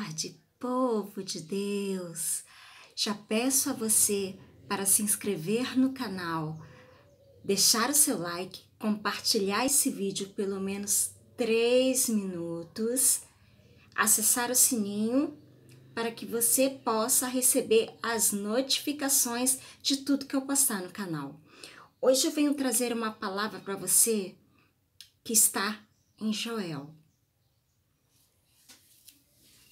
tarde, povo de Deus! Já peço a você para se inscrever no canal, deixar o seu like, compartilhar esse vídeo pelo menos 3 minutos, acessar o sininho para que você possa receber as notificações de tudo que eu postar no canal. Hoje eu venho trazer uma palavra para você que está em Joel.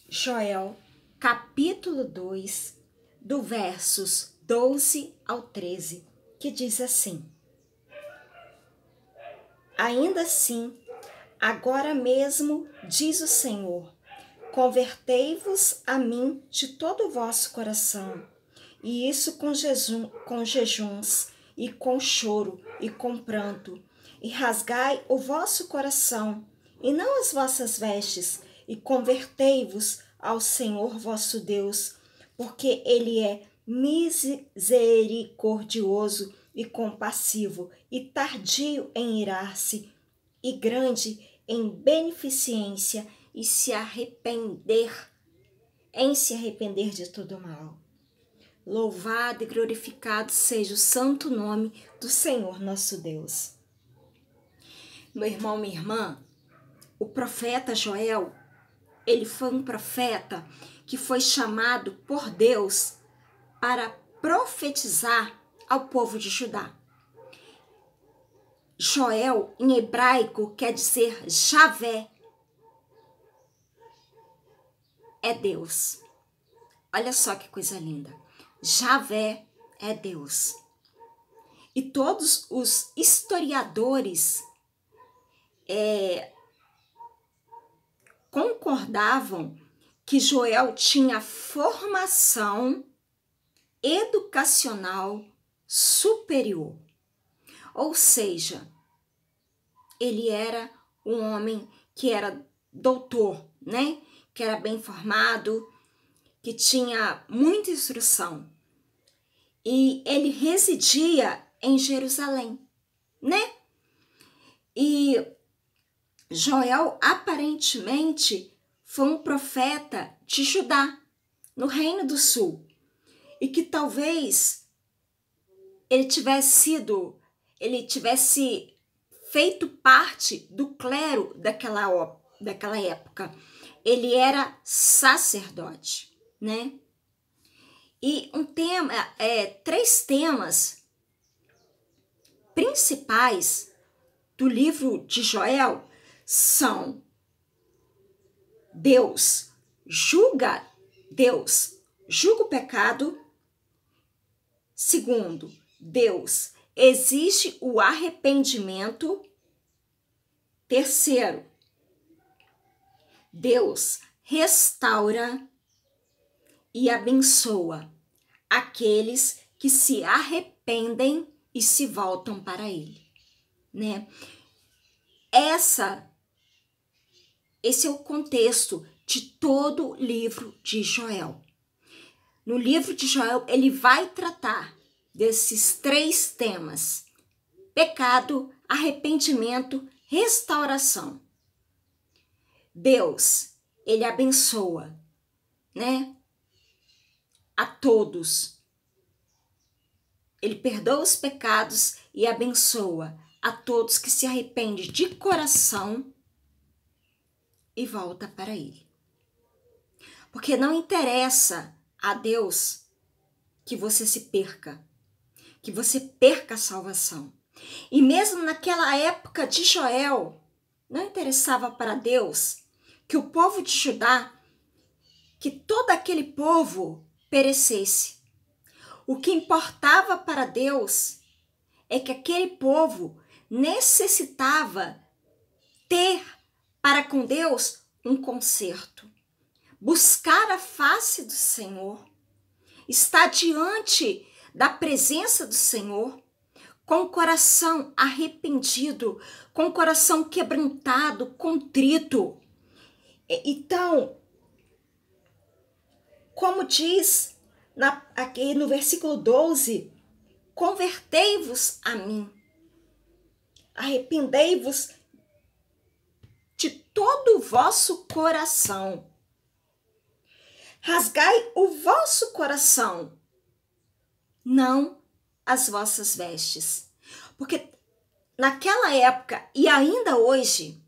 Joel, capítulo 2, do versos 12 ao 13, que diz assim: Ainda assim, agora mesmo, diz o Senhor, convertei-vos a mim de todo o vosso coração, e isso com jejuns, e com choro, e com pranto, e rasgai o vosso coração, e não as vossas vestes, e convertei-vos ao Senhor vosso Deus, porque Ele é misericordioso e compassivo, e tardio em irar-se, e grande em beneficência, e se arrepender de todo mal. Louvado e glorificado seja o santo nome do Senhor nosso Deus. Meu irmão, minha irmã, o profeta Joel, ele foi um profeta que foi chamado por Deus para profetizar ao povo de Judá. Joel, em hebraico, quer dizer Javé. É Deus. Olha só que coisa linda. Javé é Deus. E todos os historiadores concordavam que Joel tinha formação educacional superior. Ou seja, ele era um homem que era doutor, né? Que era bem formado, que tinha muita instrução. E ele residia em Jerusalém, né? E Joel aparentemente foi um profeta de Judá, no Reino do Sul, e que talvez ele tivesse feito parte do clero daquela época. Ele era sacerdote, né? E três temas principais do livro de Joel são: Deus julga o pecado. Segundo, Deus exige o arrependimento. Terceiro, Deus restaura e abençoa aqueles que se arrependem e se voltam para Ele, né? Esse é o contexto de todo o livro de Joel. No livro de Joel, ele vai tratar desses 3 temas: pecado, arrependimento, restauração. Deus, ele abençoa, né? A todos. Ele perdoa os pecados e abençoa a todos que se arrependem de coração e volta para Ele. Porque não interessa a Deus que você se perca, que você perca a salvação. E mesmo naquela época de Joel, não interessava para Deus que o povo de Judá, que todo aquele povo perecesse. O que importava para Deus é que aquele povo necessitava ter para com Deus um conserto, buscar a face do Senhor, estar diante da presença do Senhor com o coração arrependido, com o coração quebrantado, contrito. Então, como diz aqui no versículo 12, convertei-vos a mim, arrependei-vos de todo o vosso coração. Rasgai o vosso coração, não as vossas vestes. Porque naquela época e ainda hoje,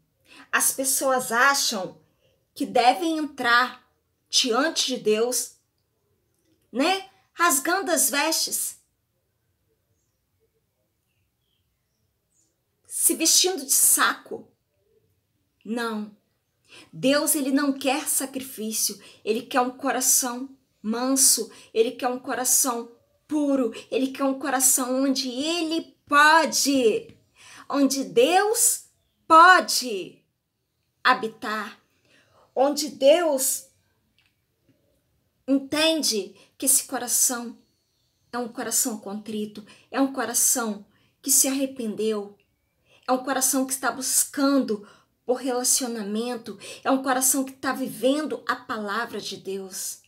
as pessoas acham que devem entrar diante de Deus, né? Rasgando as vestes, se vestindo de saco. Não. Deus, ele não quer sacrifício, ele quer um coração manso, ele quer um coração puro, ele quer um coração onde ele pode, onde Deus pode habitar, onde Deus entende que esse coração é um coração contrito, é um coração que se arrependeu, é um coração que está buscando por relacionamento, é um coração que está vivendo a palavra de Deus.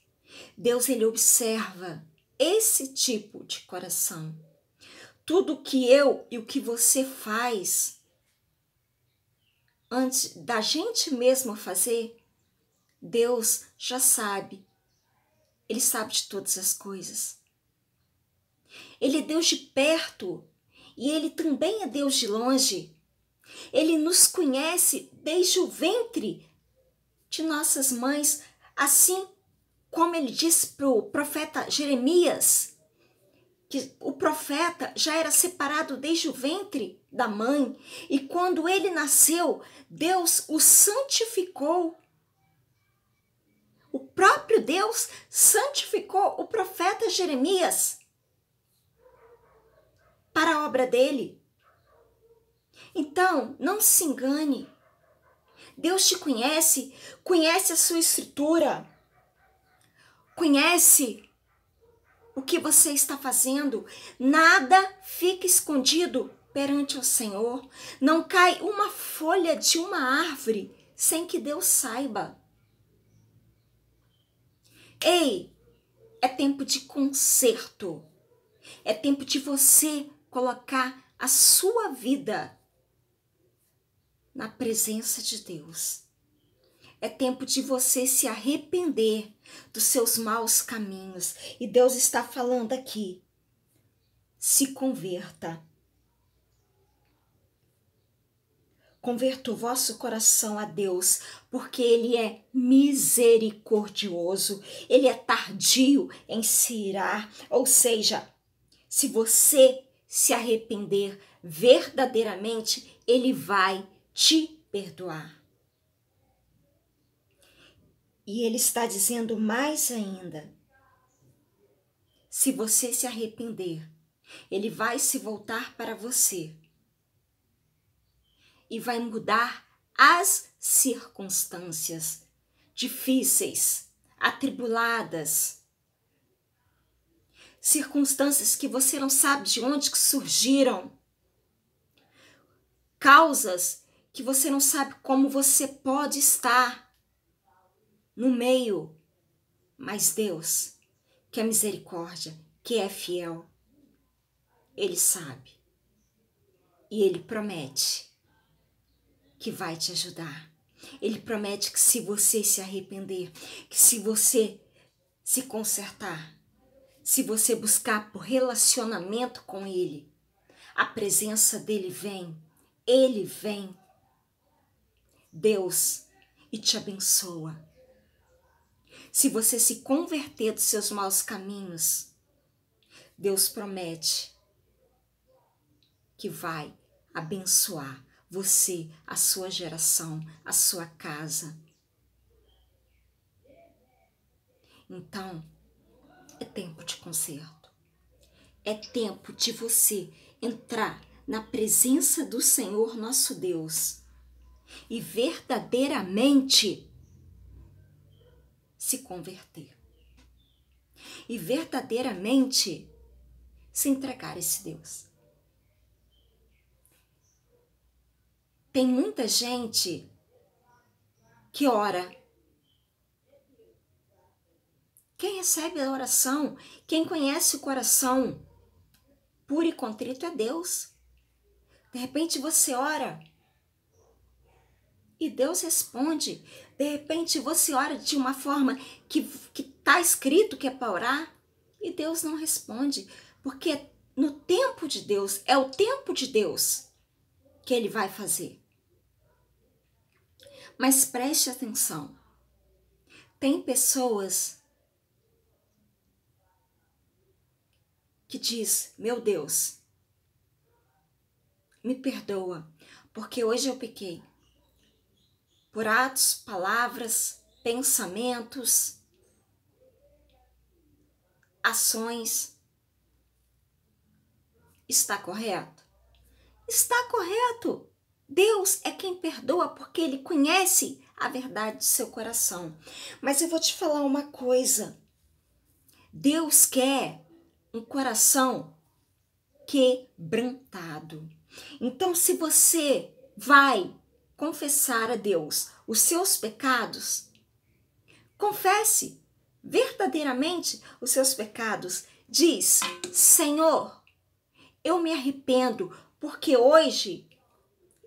Deus, ele observa esse tipo de coração. Tudo que eu e o que você faz, antes da gente mesmo fazer, Deus já sabe. Ele sabe de todas as coisas. Ele é Deus de perto e ele também é Deus de longe. Ele nos conhece desde o ventre de nossas mães, assim como ele disse para o profeta Jeremias, que o profeta já era separado desde o ventre da mãe, e quando ele nasceu, Deus o santificou. O próprio Deus santificou o profeta Jeremias para a obra dele. Então, não se engane. Deus te conhece, conhece a sua estrutura, conhece o que você está fazendo. Nada fica escondido perante o Senhor. Não cai uma folha de uma árvore sem que Deus saiba. Ei, é tempo de conserto. É tempo de você colocar a sua vida na presença de Deus. É tempo de você se arrepender dos seus maus caminhos. E Deus está falando aqui. Se converta. Converta o vosso coração a Deus, porque Ele é misericordioso. Ele é tardio em se irar. Ou seja, se você se arrepender verdadeiramente, Ele vai te perdoar. E ele está dizendo mais ainda. Se você se arrepender, ele vai se voltar para você e vai mudar as circunstâncias difíceis, atribuladas, circunstâncias que você não sabe de onde que surgiram, causas que você não sabe como você pode estar no meio, mas Deus, que é misericórdia, que é fiel, Ele sabe e Ele promete que vai te ajudar. Ele promete que se você se arrepender, que se você se consertar, se você buscar por relacionamento com Ele, a presença dEle vem, Ele vem, Deus, e te abençoa. Se você se converter dos seus maus caminhos, Deus promete que vai abençoar você, a sua geração, a sua casa. Então, é tempo de conserto. É tempo de você entrar na presença do Senhor nosso Deus e verdadeiramente se converter. E verdadeiramente se entregar a esse Deus. Tem muita gente que ora. Quem recebe a oração, quem conhece o coração puro e contrito é Deus. De repente você ora e Deus responde. De repente você ora de uma forma que Tá escrito que é para orar e Deus não responde, porque no tempo de Deus, é o tempo de Deus que Ele vai fazer. Mas preste atenção, tem pessoas que diz: meu Deus, me perdoa, porque hoje eu pequei. Por atos, palavras, pensamentos, ações. Está correto? Está correto. Deus é quem perdoa porque Ele conhece a verdade do seu coração. Mas eu vou te falar uma coisa. Deus quer um coração quebrantado. Então, se você vai confessar a Deus os seus pecados, confesse verdadeiramente os seus pecados. Diz: Senhor, eu me arrependo porque hoje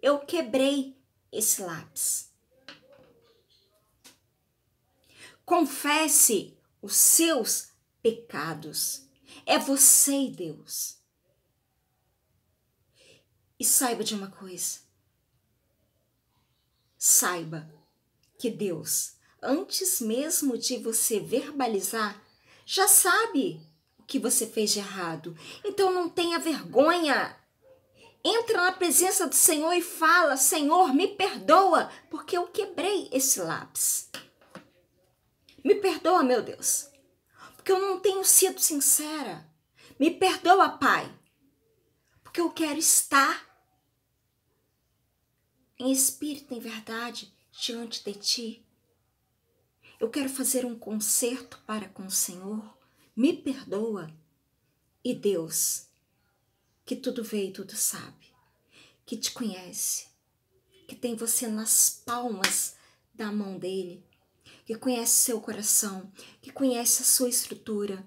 eu quebrei esse lápis. Confesse os seus pecados. É você e Deus. E saiba de uma coisa. Saiba que Deus, antes mesmo de você verbalizar, já sabe o que você fez de errado. Então não tenha vergonha. Entra na presença do Senhor e fala: Senhor, me perdoa, porque eu quebrei esse lápis. Me perdoa, meu Deus, porque eu não tenho sido sincera. Me perdoa, Pai, porque eu quero estar em espírito, em verdade, diante de Ti. Eu quero fazer um concerto para com o Senhor. Me perdoa. E Deus, que tudo vê e tudo sabe, que te conhece, que tem você nas palmas da mão dele, que conhece seu coração, que conhece a sua estrutura,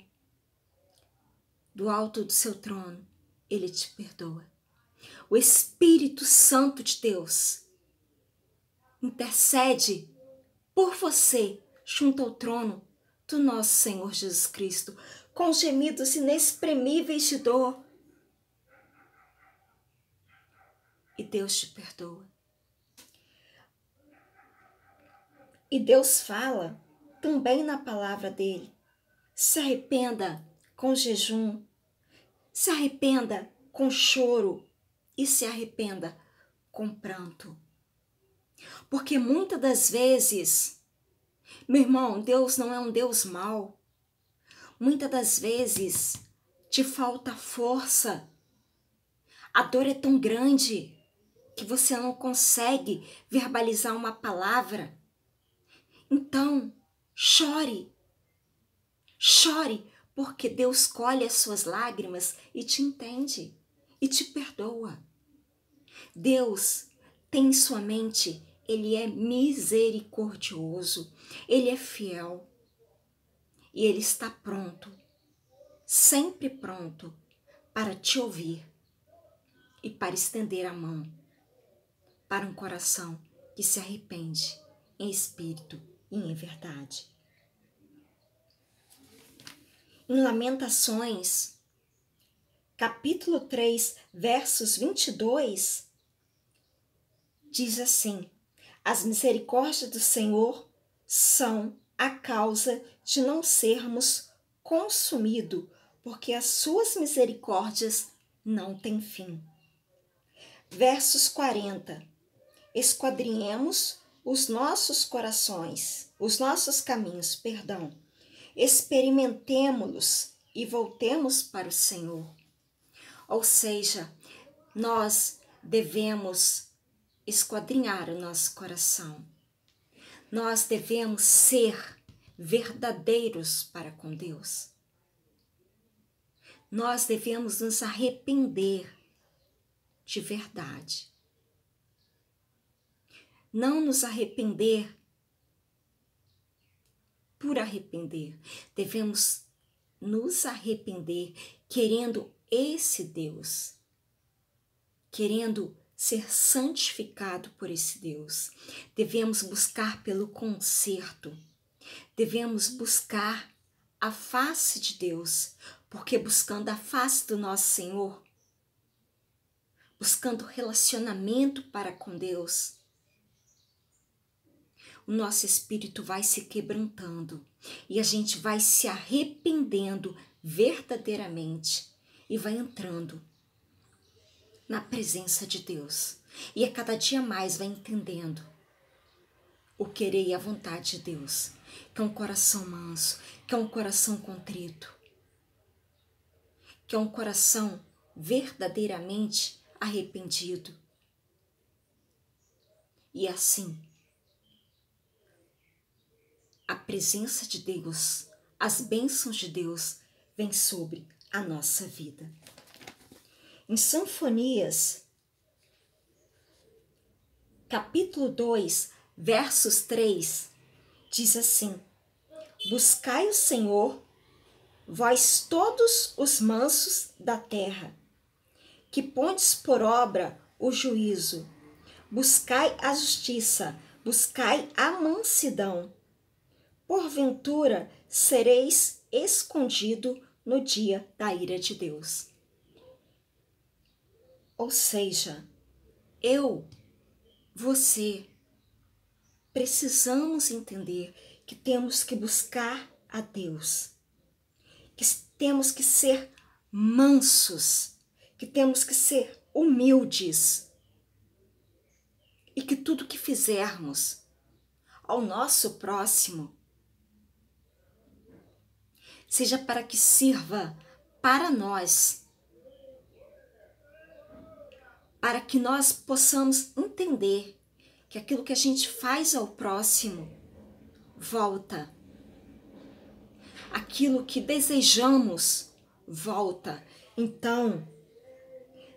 do alto do seu trono, ele te perdoa. O Espírito Santo de Deus intercede por você junto ao trono do nosso Senhor Jesus Cristo, com gemidos inexprimíveis de dor. E Deus te perdoa. E Deus fala também na palavra dele: se arrependa com jejum, se arrependa com choro e se arrependa com pranto. Porque muitas das vezes, meu irmão, Deus não é um Deus mau. Muitas das vezes te falta força. A dor é tão grande que você não consegue verbalizar uma palavra. Então, chore. Chore, porque Deus colhe as suas lágrimas e te entende e te perdoa. Deus tem em sua mente, Ele é misericordioso, Ele é fiel e Ele está pronto, sempre pronto para te ouvir e para estender a mão para um coração que se arrepende em espírito e em verdade. Em Lamentações, capítulo 3, versos 22, diz assim: as misericórdias do Senhor são a causa de não sermos consumidos, porque as suas misericórdias não têm fim. Versos 40, esquadrinhemos os nossos corações, os nossos caminhos, experimentemo-los e voltemos para o Senhor. Ou seja, nós devemos esquadrinhar o nosso coração. Nós devemos ser verdadeiros para com Deus. Nós devemos nos arrepender de verdade. Não nos arrepender por arrepender. Devemos nos arrepender querendo esse Deus, querendo ser santificado por esse Deus. Devemos buscar pelo conserto. Devemos buscar a face de Deus, porque buscando a face do nosso Senhor, buscando relacionamento para com Deus, o nosso espírito vai se quebrantando e a gente vai se arrependendo verdadeiramente e vai entrando na presença de Deus. E a cada dia mais vai entendendo o querer e a vontade de Deus, que é um coração manso, que é um coração contrito, que é um coração verdadeiramente arrependido. E assim, a presença de Deus, as bênçãos de Deus vêm sobre a nossa vida. Em Sinfonias, capítulo 2, versos 3, diz assim: buscai o Senhor, vós todos os mansos da terra, que pondes por obra o juízo. Buscai a justiça, buscai a mansidão. Porventura sereis escondido no dia da ira de Deus. Ou seja, eu, você, precisamos entender que temos que buscar a Deus, que temos que ser mansos, que temos que ser humildes e que tudo que fizermos ao nosso próximo seja para que sirva para nós, para que nós possamos entender que aquilo que a gente faz ao próximo volta. Aquilo que desejamos volta. Então,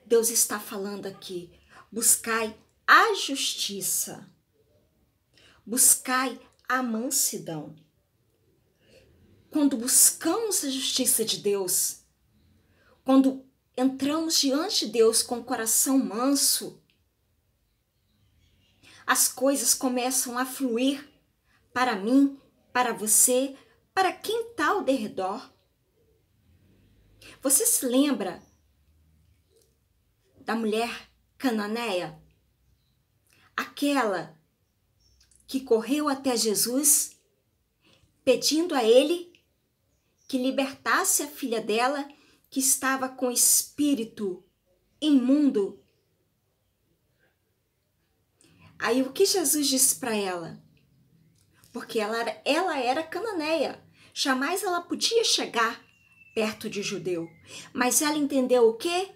Deus está falando aqui: buscai a justiça, buscai a mansidão. Quando buscamos a justiça de Deus, quando entramos diante de Deus com o coração manso, as coisas começam a fluir para mim, para você, para quem está ao derredor. Você se lembra da mulher cananeia? Aquela que correu até Jesus, pedindo a ele que libertasse a filha dela, que estava com espírito imundo. Aí o que Jesus disse para ela? Porque ela era cananeia, jamais ela podia chegar perto de judeu. Mas ela entendeu o quê?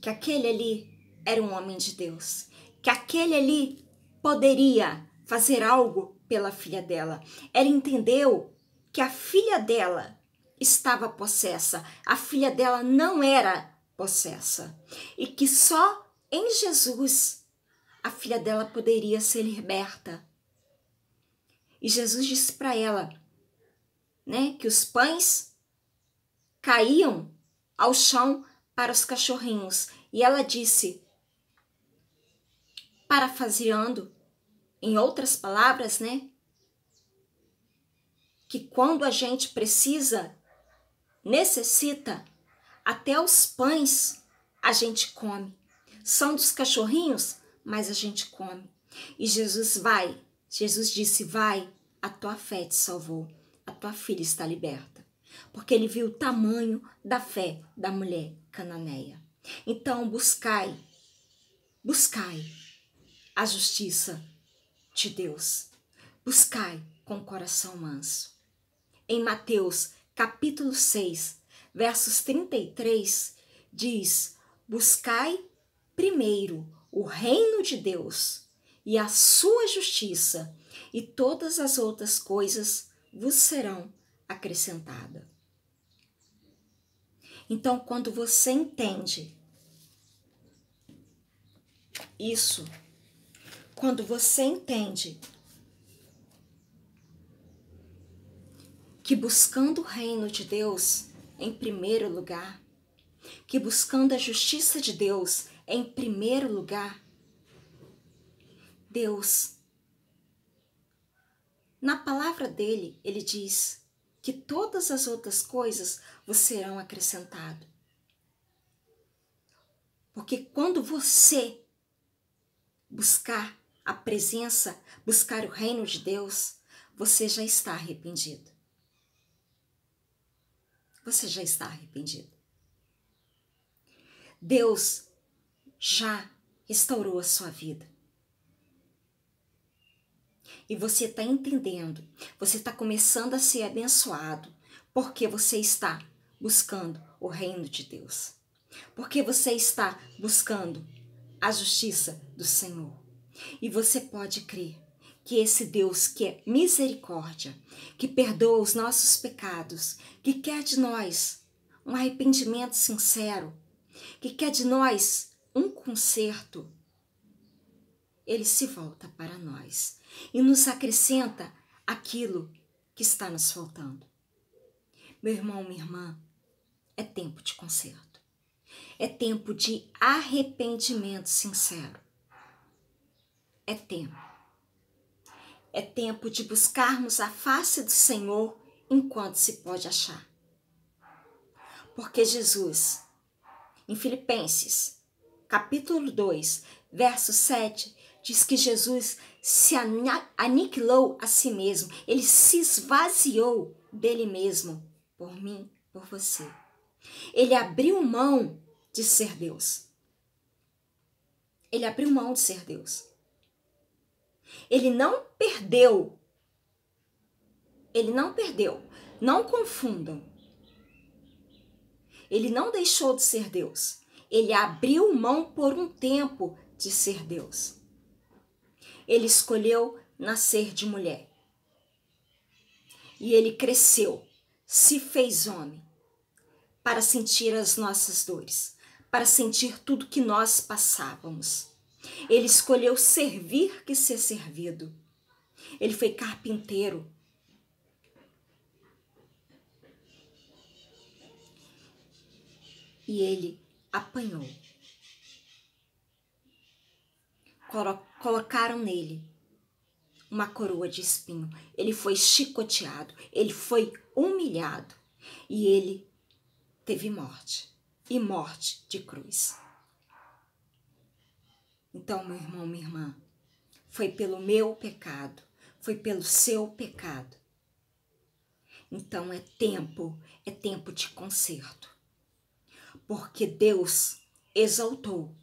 Que aquele ali era um homem de Deus, que aquele ali poderia fazer algo pela filha dela. Ela entendeu que a filha dela estava possessa, a filha dela não era possessa, e que só em Jesus a filha dela poderia ser liberta. E Jesus disse para ela, né, que os pães caíam ao chão para os cachorrinhos. E ela disse, parafraseando, em outras palavras, né, que quando a gente precisa, necessita, até os pães a gente come. São dos cachorrinhos, mas a gente come. E Jesus disse, vai, a tua fé te salvou, a tua filha está liberta. Porque ele viu o tamanho da fé da mulher cananeia. Então buscai a justiça de Deus. Buscai com o coração manso. Em Mateus capítulo 6, versos 33, diz, buscai primeiro o reino de Deus e a sua justiça, e todas as outras coisas vos serão acrescentadas. Então, quando você entende isso, quando você entende que buscando o reino de Deus em primeiro lugar, que buscando a justiça de Deus em primeiro lugar, Deus, na palavra dele, ele diz que todas as outras coisas vos serão acrescentadas. Porque quando você buscar a presença, buscar o reino de Deus, você já está arrependido. Você já está arrependido. Deus já restaurou a sua vida. E você está entendendo, você está começando a ser abençoado, porque você está buscando o reino de Deus. Porque você está buscando a justiça do Senhor. E você pode crer que esse Deus que é misericórdia, que perdoa os nossos pecados, que quer de nós um arrependimento sincero, que quer de nós um conserto, ele se volta para nós e nos acrescenta aquilo que está nos faltando. Meu irmão, minha irmã, é tempo de conserto. É tempo de arrependimento sincero. É tempo. É tempo de buscarmos a face do Senhor enquanto se pode achar. Porque Jesus, em Filipenses, capítulo 2, verso 7, diz que Jesus se aniquilou a si mesmo. Ele se esvaziou dele mesmo, por mim, por você. Ele abriu mão de ser Deus. Ele abriu mão de ser Deus. Ele não perdeu. Ele não perdeu. Não confundam. Ele não deixou de ser Deus. Ele abriu mão por um tempo de ser Deus. Ele escolheu nascer de mulher. E ele cresceu, se fez homem, para sentir as nossas dores, para sentir tudo que nós passávamos. Ele escolheu servir que ser servido. Ele foi carpinteiro. E ele apanhou. Colocaram nele uma coroa de espinho. Ele foi chicoteado, ele foi humilhado e ele teve morte, e morte de cruz. Então, meu irmão, minha irmã, foi pelo meu pecado, foi pelo seu pecado. Então é tempo de conserto. Porque Deus exaltou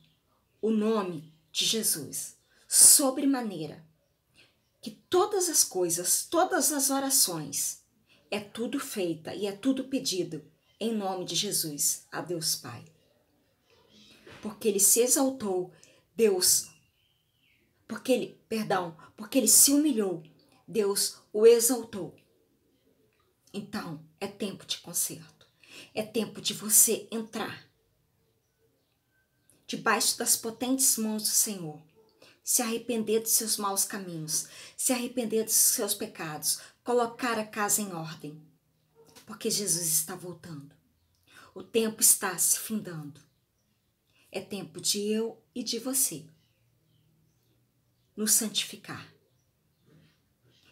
o nome de Jesus sobremaneira, que todas as coisas, todas as orações, é tudo feita e é tudo pedido em nome de Jesus a Deus Pai. Porque ele se exaltou, Deus, porque ele se humilhou, Deus o exaltou. Então, é tempo de conserto. É tempo de você entrar debaixo das potentes mãos do Senhor, se arrepender dos seus maus caminhos, se arrepender dos seus pecados, colocar a casa em ordem, porque Jesus está voltando. O tempo está se findando. É tempo de eu e de você nos santificar.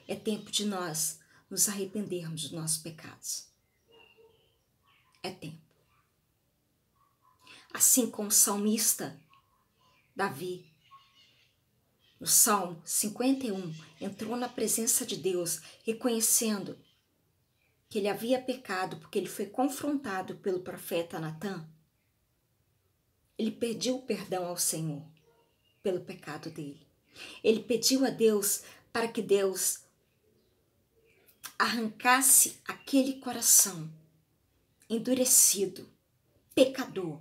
É tempo de nós nos arrependermos dos nossos pecados. É tempo. Assim como o salmista Davi, no Salmo 51, entrou na presença de Deus, reconhecendo que ele havia pecado porque ele foi confrontado pelo profeta Natã. Ele pediu perdão ao Senhor pelo pecado dele. Ele pediu a Deus para que Deus arrancasse aquele coração endurecido, pecador,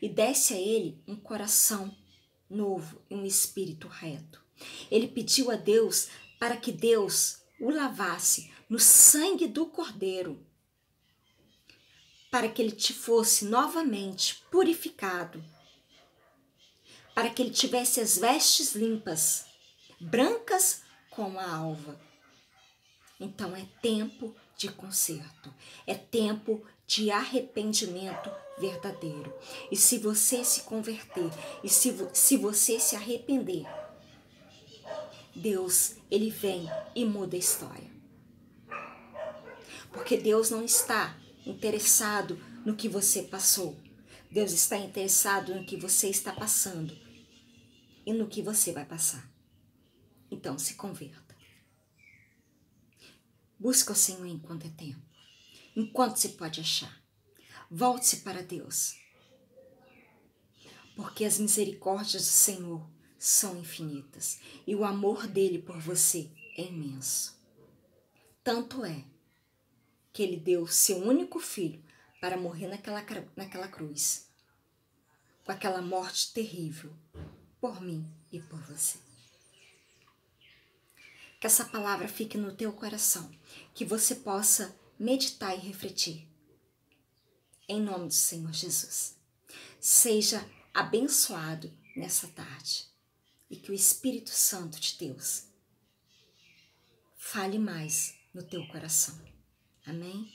e desse a ele um coração novo e um espírito reto. Ele pediu a Deus para que Deus o lavasse no sangue do Cordeiro, para que ele te fosse novamente purificado, para que ele tivesse as vestes limpas, brancas como a alva. Então é tempo de conserto, é tempo de arrependimento verdadeiro. E se você se converter, e se você se arrepender, Deus, ele vem e muda a história. Porque Deus não está interessado no que você passou. Deus está interessado no que você está passando e no que você vai passar. Então se converta. Busca o Senhor enquanto é tempo, enquanto se pode achar. Volte-se para Deus, porque as misericórdias do Senhor são infinitas e o amor dele por você é imenso. Tanto é que ele deu seu único filho para morrer naquela cruz, com aquela morte terrível, por mim e por você. Que essa palavra fique no teu coração, que você possa meditar e refletir. Em nome do Senhor Jesus. Seja abençoado nessa tarde e que o Espírito Santo de Deus fale mais no teu coração. Amém?